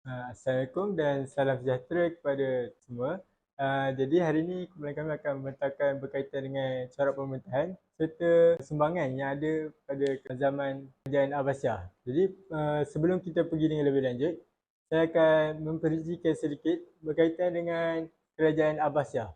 Assalamualaikum dan salam sejahtera kepada semua. Jadi hari ini kumpulan kami akan membentangkan berkaitan dengan corak pemerintahan serta sumbangan yang ada pada zaman kerajaan Abbasiyah. Jadi sebelum kita pergi dengan lebih lanjut, saya akan memperincikan sedikit berkaitan dengan kerajaan Abbasiyah.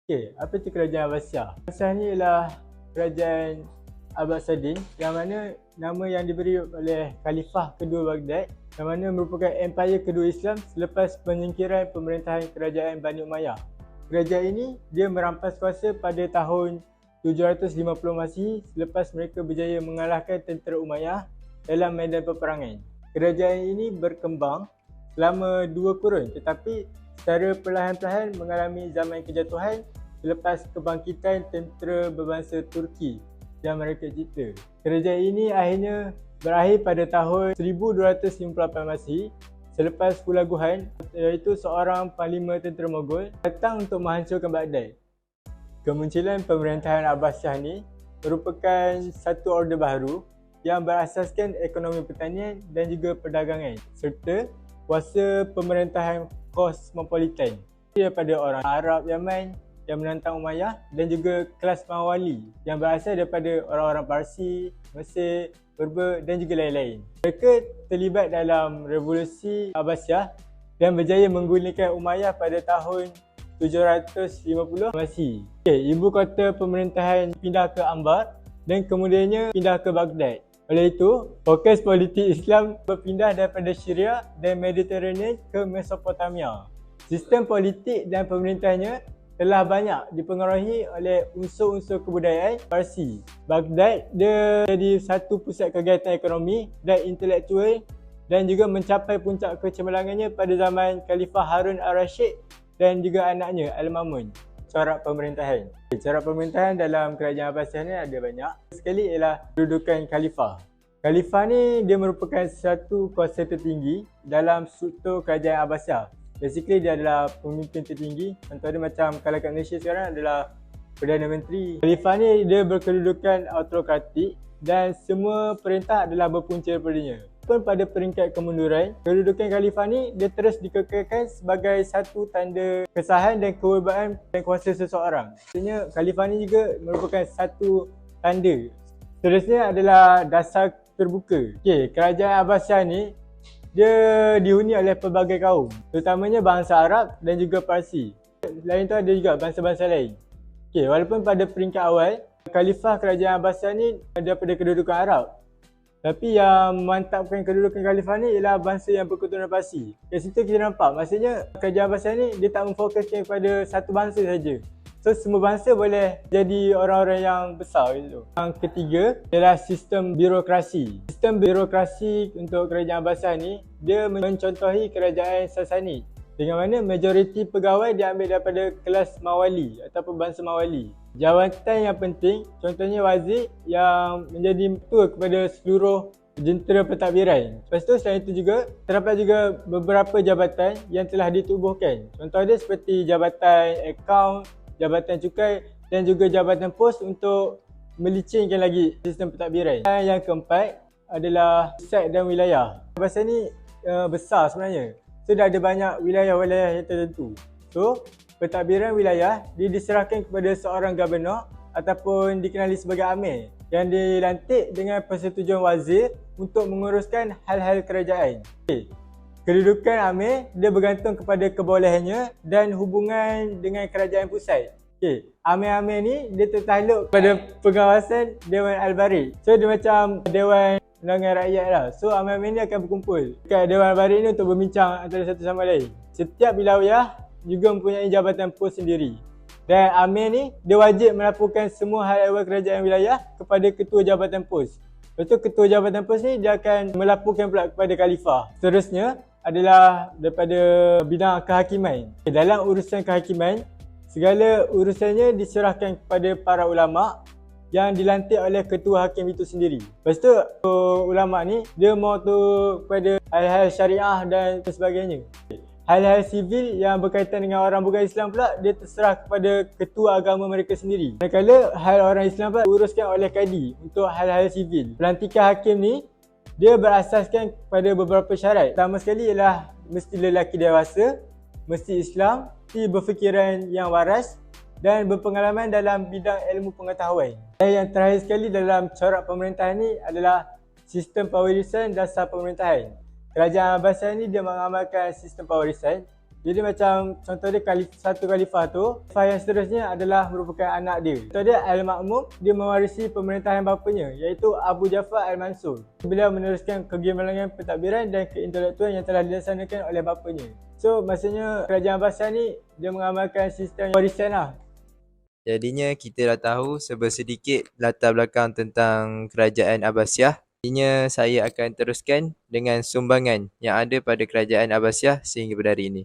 Okey, apa itu kerajaan Abbasiyah? Abbasiyah ni ialah kerajaan Abbasidin yang mana nama yang diberi oleh Khalifah kedua Baghdad yang mana merupakan empire kedua Islam selepas penyingkiran pemerintahan kerajaan Bani Umayyah. Kerajaan ini dia merampas kuasa pada tahun 750 Masihi selepas mereka berjaya mengalahkan tentera Umayyah dalam medan peperangan. Kerajaan ini berkembang selama 2 kurun tetapi secara perlahan-lahan mengalami zaman kejatuhan selepas kebangkitan tentera berbangsa Turki yang mereka cipta. Kerajaan ini akhirnya berakhir pada tahun 1258 Masihi selepas Hulaguhan, iaitu seorang panglima tentera Mogol datang untuk menghancurkan Baghdad. Kemunculan pemerintahan Abbasiyah ni merupakan satu orde baru yang berasaskan ekonomi pertanian dan juga perdagangan serta kuasa pemerintahan kosmopolitan daripada orang Arab Yaman yang menentang Umayyah dan juga kelas Mawali yang berasal daripada orang-orang Parsi, Mesir, Berber dan juga lain-lain. Mereka terlibat dalam revolusi Abbasiyah dan berjaya menggulingkan Umayyah pada tahun 750 Masihi. Ibu kota pemerintahan pindah ke Anbar dan kemudiannya pindah ke Baghdad. Oleh itu, fokus politik Islam berpindah daripada Syria dan Mediterranean ke Mesopotamia. Sistem politik dan pemerintahnya telah banyak dipengaruhi oleh unsur-unsur kebudayaan Parsi. Baghdad dia jadi satu pusat kegiatan ekonomi dan intelektual dan juga mencapai puncak kecemerlangannya pada zaman Khalifah Harun al-Rashid dan juga anaknya Al-Mamun. Corak pemerintahan. Corak pemerintahan dalam kerajaan Abbasiyah ni ada banyak. Sekali ialah kedudukan Khalifah. Khalifah ni dia merupakan satu kuasa tertinggi dalam struktur kerajaan Abbasiyah. Basically dia adalah pemimpin tertinggi. Contoh dia macam kalau kat Malaysia sekarang adalah Perdana Menteri. Khalifah ni dia berkedudukan autokratik dan semua perintah adalah berpunca daripadanya. Pun pada peringkat kemunduran, kedudukan Khalifah ni dia terus dikekalkan sebagai satu tanda kesahan dan kewibawaan dan kuasa seseorang. Maksudnya Khalifah ni juga merupakan satu tanda. Seterusnya adalah dasar terbuka. Kerajaan Abbasiyah ni dia dihuni oleh pelbagai kaum, terutamanya bangsa Arab dan juga Parsi. Selain tu ada juga bangsa-bangsa lain. Walaupun pada peringkat awal, Khalifah kerajaan Abbasiyah ni daripada kedudukan Arab. Tapi yang memantapkan kedudukan Khalifah ni ialah bangsa yang berketurunan Parsi. Kat situ kita nampak, maksudnya kerajaan Abbasiyah ni dia tak memfokuskan kepada satu bangsa saja. So semua bangsa boleh jadi orang-orang yang besar gitu. Yang ketiga ialah sistem birokrasi. Sistem birokrasi untuk kerajaan Abbasiyah ni dia mencontohi kerajaan Sasani. Dengan mana majoriti pegawai diambil daripada kelas Mawali ataupun bangsa Mawali. Jawatan yang penting contohnya wazir yang menjadi ketua kepada seluruh jentera pentadbiran. Lepas tu selain itu juga terdapat juga beberapa jabatan yang telah ditubuhkan. Contoh dia seperti jabatan akaun, jabatan cukai dan juga jabatan pos untuk melicinkan lagi sistem pentadbiran. Dan yang keempat adalah pusat dan wilayah. Abbasiyah ni besar sebenarnya. So dah ada banyak wilayah-wilayah yang tertentu. So pentadbiran wilayah dia diserahkan kepada seorang gubernur ataupun dikenali sebagai amir yang dilantik dengan persetujuan wazir untuk menguruskan hal-hal kerajaan. Kedudukan amir dia bergantung kepada kebolehannya dan hubungan dengan kerajaan pusat. Amir-amir ni dia tertakluk pada pengawasan Dewan Al-Barid. So dia macam Dewan Undangan Rakyat lah. So amir-amir ni akan berkumpul dekat Dewan Al-Barid ni untuk berbincang antara satu sama lain. Setiap wilayah juga mempunyai jabatan pos sendiri. Dan amir ni dia wajib melaporkan semua hal ehwal kerajaan wilayah kepada ketua jabatan pos. Lepas tu ketua jabatan pos ni dia akan melaporkan pula kepada Khalifah. Seterusnya adalah daripada bidang kehakiman. Dalam urusan kehakiman, segala urusannya diserahkan kepada para ulama yang dilantik oleh ketua hakim itu sendiri. Lepas tu ulama ni dia mau tu kepada hal-hal syariah dan sebagainya. Hal-hal sivil yang berkaitan dengan orang bukan Islam pula dia terserah kepada ketua agama mereka sendiri. Manakala hal orang Islam pula diuruskan oleh kadi untuk hal-hal sivil. Pelantikan hakim ni Dia berasaskan pada beberapa syarat. Pertama sekali ialah mesti lelaki dewasa, mesti Islam, mesti berfikiran yang waras dan berpengalaman dalam bidang ilmu pengetahuan. Dan yang terakhir sekali dalam corak pemerintahan ni adalah sistem pewarisan dasar pemerintahan. Kerajaan Abbasiyah ni dia mengamalkan sistem pewarisan. Jadi macam contoh dia satu khalifah tu, khalifah yang seterusnya adalah merupakan anak dia. Contoh dia Al-Ma'mun, dia mewarisi pemerintahan bapanya iaitu Abu Ja'far Al-Mansur. Beliau meneruskan kegemilangan pentadbiran dan keintelektuan yang telah dilaksanakan oleh bapanya. So maksudnya kerajaan Abbasiyah ni dia mengamalkan sistem warisan lah. Jadinya kita dah tahu sedikit latar belakang tentang kerajaan Abbasiyah. Jadinya saya akan teruskan dengan sumbangan yang ada pada kerajaan Abbasiyah sehingga pada hari ini.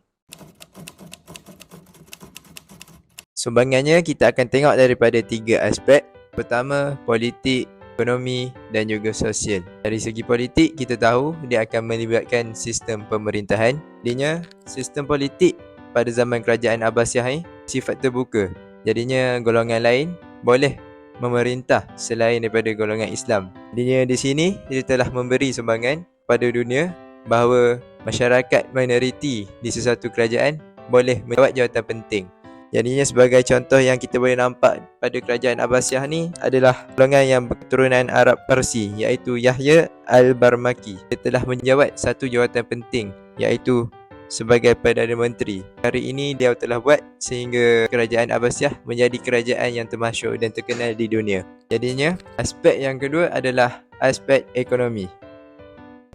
Sumbangannya kita akan tengok daripada 3 aspek. Pertama, politik, ekonomi dan juga sosial. Dari segi politik, kita tahu dia akan melibatkan sistem pemerintahan. Jadinya, sistem politik pada zaman kerajaan Abbasiyah ini sifat terbuka. Jadinya, golongan lain boleh memerintah selain daripada golongan Islam. Jadinya di sini, dia telah memberi sumbangan pada dunia bahawa masyarakat minoriti di sesuatu kerajaan boleh mendapat jawatan penting. Jadinya sebagai contoh yang kita boleh nampak pada kerajaan Abbasiyah ni adalah golongan yang berketurunan Arab Parsi iaitu Yahya Al-Barmaki. Dia telah menjawat satu jawatan penting iaitu sebagai Perdana Menteri. Hari ini dia telah buat sehingga kerajaan Abbasiyah menjadi kerajaan yang termasyhur dan terkenal di dunia. Jadinya aspek yang kedua adalah aspek ekonomi.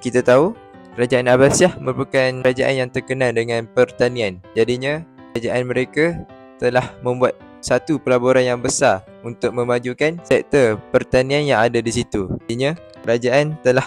Kita tahu kerajaan Abbasiyah merupakan kerajaan yang terkenal dengan pertanian. Jadinya kerajaan mereka telah membuat satu pelaburan yang besar untuk memajukan sektor pertanian yang ada di situ. Artinya, kerajaan telah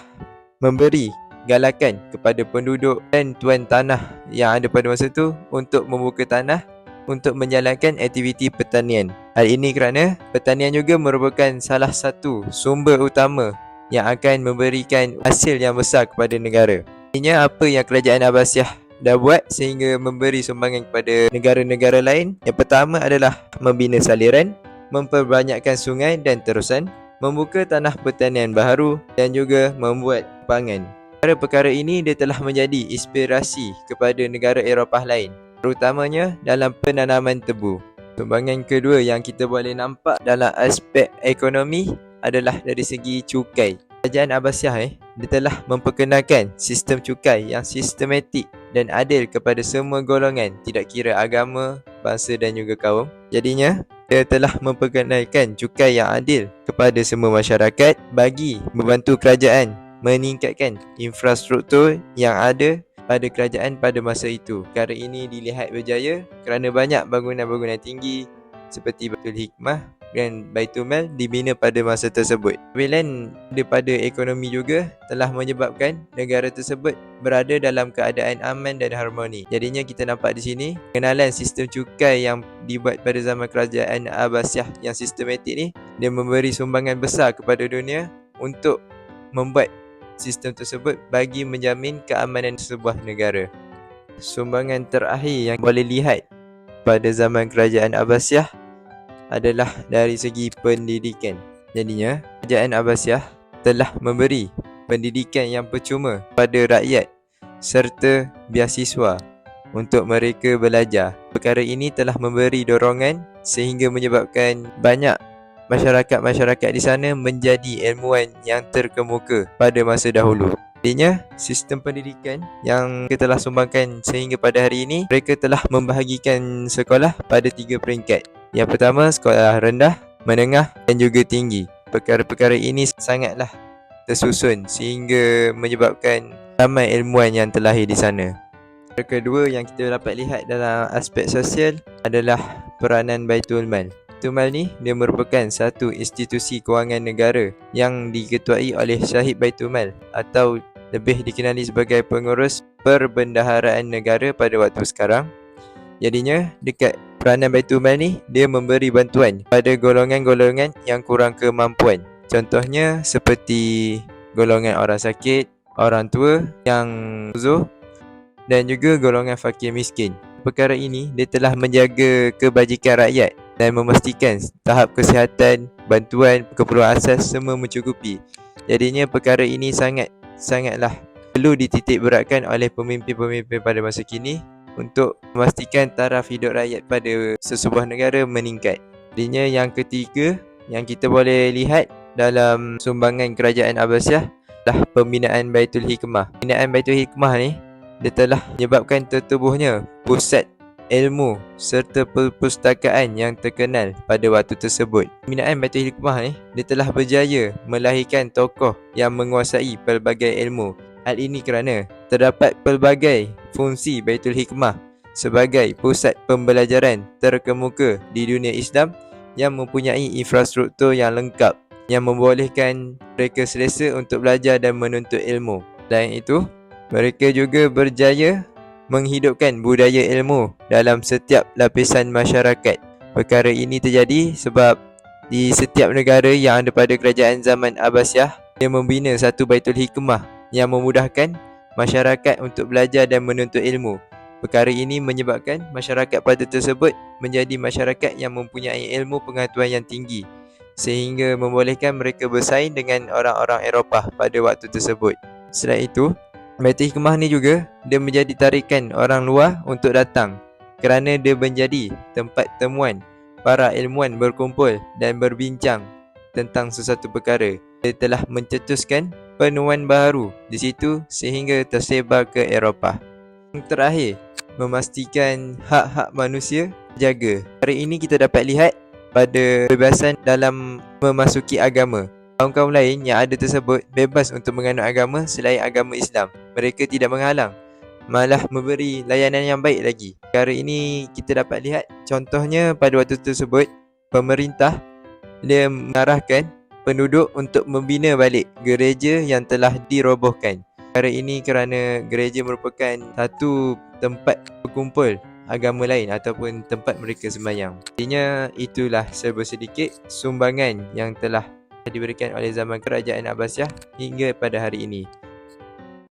memberi galakan kepada penduduk dan tuan tanah yang ada pada masa itu untuk membuka tanah untuk menjalankan aktiviti pertanian. Hal ini kerana pertanian juga merupakan salah satu sumber utama yang akan memberikan hasil yang besar kepada negara. Artinya, apa yang kerajaan Abbasiyah dah buat sehingga memberi sumbangan kepada negara-negara lain. Yang pertama adalah membina saliran, memperbanyakkan sungai dan terusan, membuka tanah pertanian baharu dan juga membuat pangan. Perkara-perkara ini dia telah menjadi inspirasi kepada negara Eropah lain, terutamanya dalam penanaman tebu. Sumbangan kedua yang kita boleh nampak dalam aspek ekonomi adalah dari segi cukai. Kerajaan Abbasiyah dia telah memperkenalkan sistem cukai yang sistematik dan adil kepada semua golongan, tidak kira agama, bangsa dan juga kaum. Jadinya, dia telah memperkenalkan cukai yang adil kepada semua masyarakat bagi membantu kerajaan meningkatkan infrastruktur yang ada pada kerajaan pada masa itu. Perkara ini dilihat berjaya kerana banyak bangunan-bangunan tinggi seperti Baitul Hikmah dan Baitul Mal dibina pada masa tersebut. Kebilan daripada ekonomi juga telah menyebabkan negara tersebut berada dalam keadaan aman dan harmoni. Jadinya kita nampak di sini pengenalan sistem cukai yang dibuat pada zaman kerajaan Abbasiyah yang sistematik ni, dia memberi sumbangan besar kepada dunia untuk membuat sistem tersebut bagi menjamin keamanan sebuah negara. Sumbangan terakhir yang boleh lihat pada zaman kerajaan Abbasiyah adalah dari segi pendidikan. Jadinya, kerajaan Abbasiyah telah memberi pendidikan yang percuma kepada rakyat serta beasiswa untuk mereka belajar. Perkara ini telah memberi dorongan sehingga menyebabkan banyak masyarakat-masyarakat di sana menjadi ilmuwan yang terkemuka pada masa dahulu. Artinya, sistem pendidikan yang kita telah sumbangkan sehingga pada hari ini, mereka telah membahagikan sekolah pada 3 peringkat. Yang pertama, sekolah rendah, menengah dan juga tinggi. Perkara-perkara ini sangatlah tersusun sehingga menyebabkan ramai ilmuwan yang terlahir di sana. Perkara kedua yang kita dapat lihat dalam aspek sosial adalah peranan Baitul Mal. Baitul Mal ni dia merupakan satu institusi kewangan negara yang diketuai oleh Syahid Baitul Mal atau lebih dikenali sebagai pengurus perbendaharaan negara pada waktu sekarang. Jadinya dekat peranan Baitul Mal ni dia memberi bantuan pada golongan-golongan yang kurang kemampuan. Contohnya seperti golongan orang sakit, orang tua yang uzur dan juga golongan fakir miskin. Perkara ini dia telah menjaga kebajikan rakyat dan memastikan tahap kesihatan, bantuan, keperluan asas semua mencukupi. Jadinya perkara ini sangat sangatlah perlu dititik beratkan oleh pemimpin-pemimpin pada masa kini untuk memastikan taraf hidup rakyat pada sesebuah negara meningkat. Jadinya yang ketiga yang kita boleh lihat dalam sumbangan kerajaan Abbasiyah adalah pembinaan Baitul Hikmah. Pembinaan Baitul Hikmah ni dia telah menyebabkan tertubuhnya pusat ilmu serta perpustakaan yang terkenal pada waktu tersebut. Pembinaan Baitul Hikmah ni dia telah berjaya melahirkan tokoh yang menguasai pelbagai ilmu. Hal ini kerana terdapat pelbagai fungsi Baitul Hikmah sebagai pusat pembelajaran terkemuka di dunia Islam yang mempunyai infrastruktur yang lengkap yang membolehkan mereka selesa untuk belajar dan menuntut ilmu. Selain itu, mereka juga berjaya menghidupkan budaya ilmu dalam setiap lapisan masyarakat. Perkara ini terjadi sebab di setiap negara yang ada pada kerajaan zaman Abbasiyah, dia membina satu Baitul Hikmah yang memudahkan masyarakat untuk belajar dan menuntut ilmu. Perkara ini menyebabkan masyarakat pada tersebut menjadi masyarakat yang mempunyai ilmu pengetahuan yang tinggi sehingga membolehkan mereka bersaing dengan orang-orang Eropah pada waktu tersebut. Selain itu, Baitul Hikmah ni juga dia menjadi tarikan orang luar untuk datang kerana dia menjadi tempat temuan para ilmuwan berkumpul dan berbincang tentang sesuatu perkara. Dia telah mencetuskan penemuan baharu di situ sehingga tersebar ke Eropah. Yang terakhir, memastikan hak-hak manusia jaga. Hari ini kita dapat lihat pada kebebasan dalam memasuki agama. Kaum-kaum lain yang ada tersebut bebas untuk menganut agama selain agama Islam. Mereka tidak menghalang, malah memberi layanan yang baik lagi. Perkara ini kita dapat lihat contohnya pada waktu tersebut pemerintah dia mengarahkan penduduk untuk membina balik gereja yang telah dirobohkan. Perkara ini kerana gereja merupakan satu tempat berkumpul agama lain ataupun tempat mereka sembahyang. Jadinya itulah serba sedikit sumbangan yang telah diberikan oleh zaman kerajaan Abbasiyah hingga pada hari ini.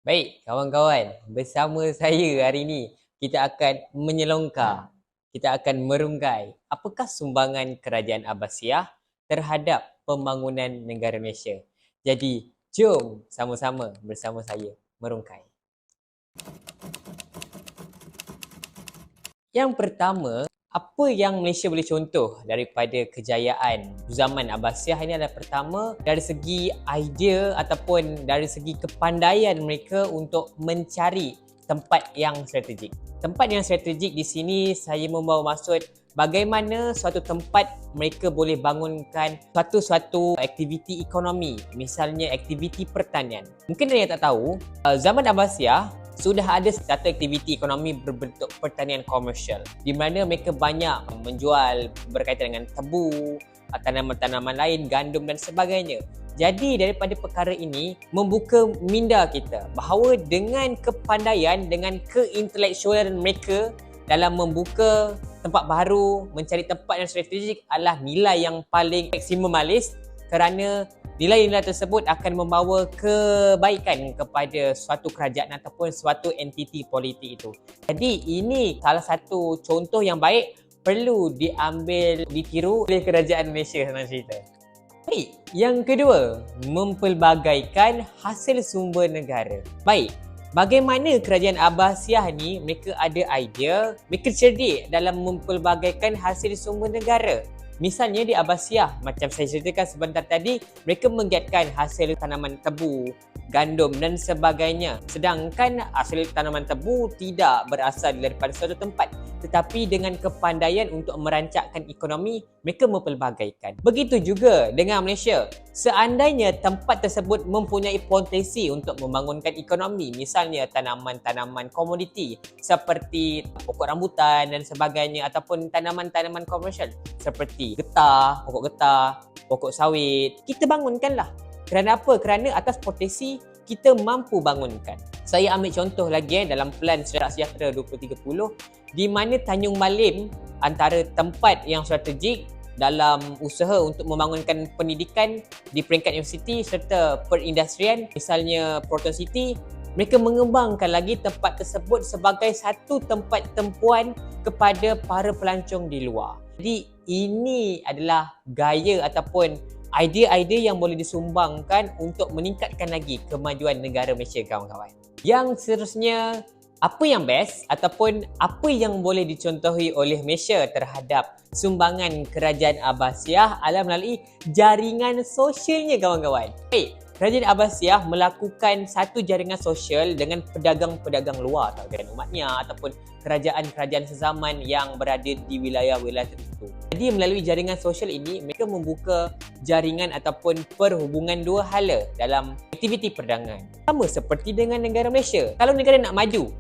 Baik, kawan-kawan, bersama saya hari ini kita akan menyelongkar, kita akan merungkai apakah sumbangan kerajaan Abbasiyah terhadap pembangunan negara Malaysia. Jadi, jom sama-sama bersama saya merungkai. Yang pertama, apa yang Malaysia boleh contoh daripada kejayaan zaman Abbasiyah ini adalah pertama dari segi idea ataupun dari segi kepandaian mereka untuk mencari tempat yang strategik. Tempat yang strategik di sini saya membawa maksud bagaimana suatu tempat mereka boleh bangunkan suatu aktiviti ekonomi, misalnya aktiviti pertanian. Mungkin ada yang tak tahu, zaman Abbasiyah sudah ada satu aktiviti ekonomi berbentuk pertanian komersial di mana mereka banyak menjual berkaitan dengan tebu, tanaman-tanaman lain, gandum dan sebagainya. Jadi daripada perkara ini membuka minda kita bahawa dengan kepandaian, dengan keintelektualan mereka dalam membuka tempat baru, mencari tempat yang strategik adalah nilai yang paling maksimalis kerana nilai-nilai tersebut akan membawa kebaikan kepada suatu kerajaan ataupun suatu entiti politik itu. Jadi ini salah satu contoh yang baik perlu diambil, ditiru oleh kerajaan Malaysia senang cerita. Baik, yang kedua, mempelbagaikan hasil sumber negara. Baik, bagaimana kerajaan Abbasiyah ni mereka ada idea, mereka cerdik dalam mempelbagaikan hasil sumber negara. Misalnya di Abbasiyah, macam saya ceritakan sebentar tadi, mereka menggiatkan hasil tanaman tebu, gandum dan sebagainya. Sedangkan hasil tanaman tebu tidak berasal daripada suatu tempat, tetapi dengan kepandaian untuk merancangkan ekonomi, mereka mempelbagaikan. Begitu juga dengan Malaysia. Seandainya tempat tersebut mempunyai potensi untuk membangunkan ekonomi, misalnya tanaman-tanaman komoditi seperti pokok rambutan dan sebagainya ataupun tanaman-tanaman komersial seperti getah, pokok sawit, kita bangunkanlah. Kerana apa? Kerana atas potensi kita mampu bangunkan. Saya ambil contoh lagi dalam Pelan Sejahtera Sejahtera 2030 di mana Tanjung Malim antara tempat yang strategik dalam usaha untuk membangunkan pendidikan di peringkat universiti serta perindustrian, misalnya Proton City, mereka mengembangkan lagi tempat tersebut sebagai satu tempat tempuan kepada para pelancong di luar. Jadi ini adalah gaya ataupun idea-idea yang boleh disumbangkan untuk meningkatkan lagi kemajuan negara Malaysia, kawan-kawan. Yang seterusnya, apa yang best ataupun apa yang boleh dicontohi oleh Malaysia terhadap sumbangan kerajaan Abbasiyah adalah melalui jaringan sosialnya, kawan-kawan. Baik, kerajaan Abbasiyah melakukan satu jaringan sosial dengan pedagang-pedagang luar, dan umatnya ataupun kerajaan-kerajaan sezaman yang berada di wilayah-wilayah tertentu. Jadi melalui jaringan sosial ini, mereka membuka jaringan ataupun perhubungan dua hala dalam aktiviti perdagangan. Sama seperti dengan negara Malaysia. Kalau negara nak maju,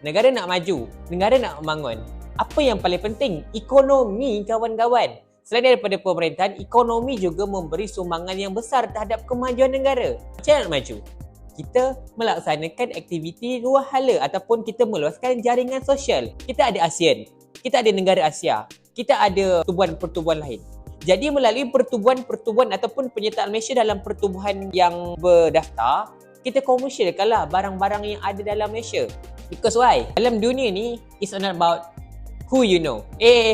negara nak maju, negara nak membangun, apa yang paling penting? Ekonomi, kawan-kawan. Selain daripada pemerintahan, ekonomi juga memberi sumbangan yang besar terhadap kemajuan negara. Macam mana nak maju? Kita melaksanakan aktiviti dua hala ataupun kita meluaskan jaringan sosial. Kita ada ASEAN, kita ada negara Asia, kita ada pertubuhan-pertubuhan lain. Jadi melalui pertubuhan-pertubuhan ataupun penyertaan Malaysia dalam pertubuhan yang berdaftar, kita komersialkanlah barang-barang yang ada dalam Malaysia. Because why? Dalam dunia ni, it's not about who you know.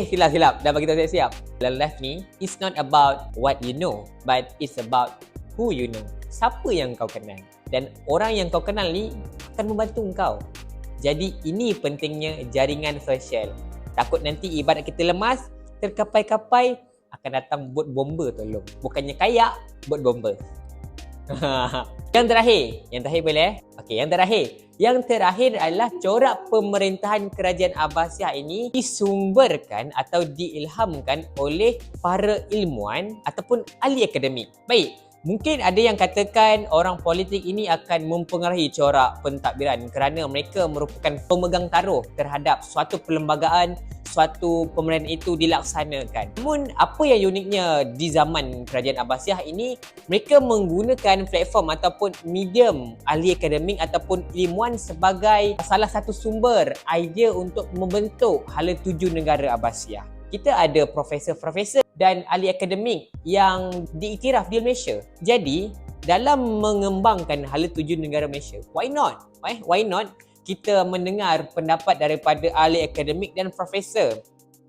Silap. Dah bagi tahu siap-siap. Dalam life ni, it's not about what you know, but it's about who you know. Siapa yang kau kenal. Dan orang yang kau kenal ni akan membantu kau. Jadi ini pentingnya jaringan sosial. Takut nanti ibarat kita lemas, terkapai-kapai, akan datang bot bomba tolong. Bukannya kayak, bot bomba. Yang terakhir boleh? Okey, yang terakhir adalah corak pemerintahan kerajaan Abbasiyah ini disumberkan atau diilhamkan oleh para ilmuwan ataupun ahli akademik. Baik, mungkin ada yang katakan orang politik ini akan mempengaruhi corak pentadbiran kerana mereka merupakan pemegang taruh terhadap suatu perlembagaan, suatu pemerintahan itu dilaksanakan. Namun apa yang uniknya di zaman kerajaan Abbasiyah ini, mereka menggunakan platform ataupun medium ahli akademik ataupun ilmuwan sebagai salah satu sumber idea untuk membentuk hala tuju negara Abbasiyah. Kita ada profesor-profesor dan ahli akademik yang diiktiraf di Malaysia. Jadi, dalam mengembangkan hala tuju negara Malaysia, why not? Why not kita mendengar pendapat daripada ahli akademik dan profesor?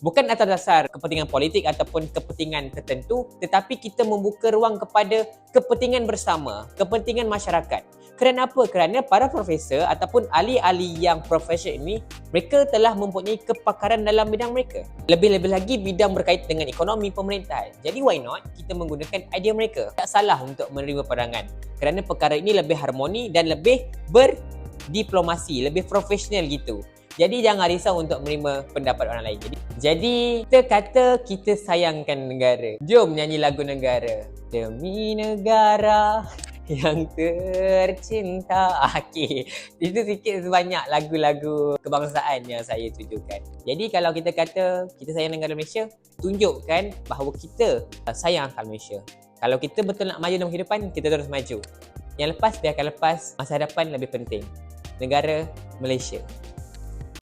Bukan atas dasar kepentingan politik ataupun kepentingan tertentu, tetapi kita membuka ruang kepada kepentingan bersama, kepentingan masyarakat. Kerana apa? Kerana para profesor ataupun ahli-ahli yang profesor ini, mereka telah mempunyai kepakaran dalam bidang mereka. Lebih-lebih lagi bidang berkait dengan ekonomi pemerintahan. Jadi why not kita menggunakan idea mereka? Tak salah untuk menerima pandangan. Kerana perkara ini lebih harmoni dan lebih berdiplomasi, lebih profesional gitu. Jadi jangan risau untuk menerima pendapat orang lain. Jadi kita kata kita sayangkan negara. Jom nyanyi lagu negara. Demi negara yang tercinta. Okey, itu sikit sebanyak lagu-lagu kebangsaan yang saya tujukan. Jadi kalau kita kata kita sayang negara Malaysia, tunjukkan bahawa kita sayang akan Malaysia. Kalau kita betul nak maju dalam kehidupan, kita terus maju. Yang lepas biarkan lepas, masa hadapan lebih penting. Negara Malaysia.